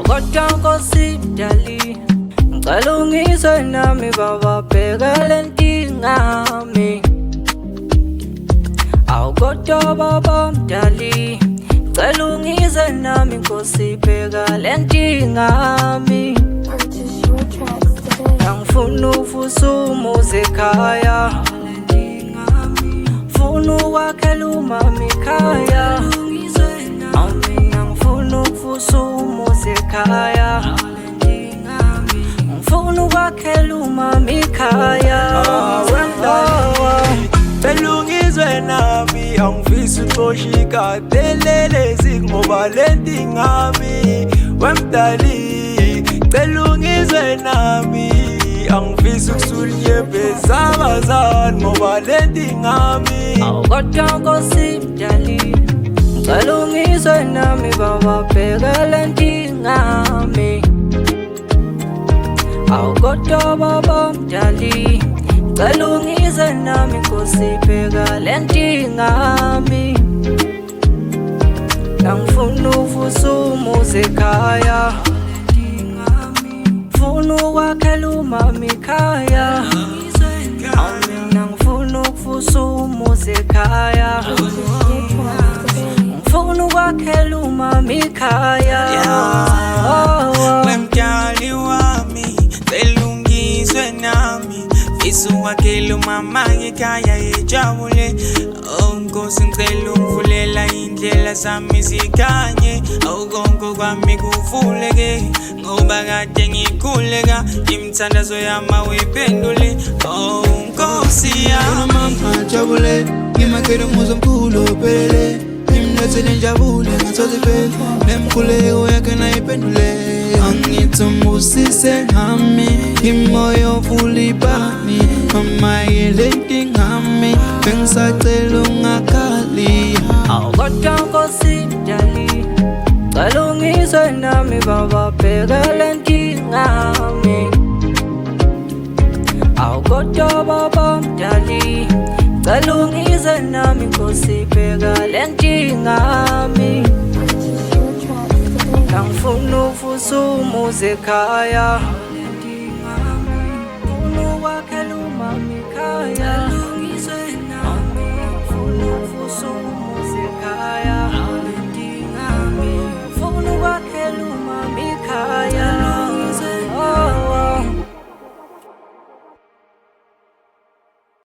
Kodwa Nkosi Mdali, ngicela ungizwe nami baba, bheka le nkinga yami. Kodwa baba Mdali, ngicela ungizwe nami Nkosi, bheka le nkinga yami. Angifuna ukuvusa umuzi ekhaya, ngifuna ukwakhela umama ekhaya. Angifuna ukuvusa umuzi ekhaya, ngifuna ukwakhela umama ekhaya. Belungizwe nami, angifisi uxosha ikatelelezi ngoba le ntingami. Wemdali, belungizwe nami, angifisi ukusulyebeza abazali ngoba le ntingami. Kodwa Nkosi Mdali, ngicela ungizwe nami baba, bheka le nkinga yami. Kodwa baba Mdali, ngicela ungizwe nami Nkosi, bheka le nkinga yami. Angifuna ukuvusa umuzi ekhaya, ngifuna ukwakhela umama ekhaya. Ngifuna ukuvusa umuzi ekhaya, ngifuna ukwakhela umama ekhaya. Wemdali wami, belungizwe nami, fisa ukwakhela umama ekhaya ejabule. Nkosi ngicela ungivulela indlela zami zikhanye, konke kwami kuvuleke ngoba kade ngikhuleka, imithandazo yami uyiphendule. Nkosi yami, mama jabule, ngimakhele umuzi omkhulu ophelele, ngimlethele injabulo ngathi phela, nemkhuleko yakhe nayiphendule. Angithi umbusise ngami, imoyo vulibani, mama yele ntingami, bengisacela ungakhali. Kodwa Nkosi Mdali, ngicela ungizwe nami baba, bheka le nkinga yami. Kodwa baba Mdali, ngicela ungizwe nami Nkosi, bheka le nkinga yami. Angifuna ukuvusa umuzi ekhaya, ngifuna ukwakhela umama ekhaya.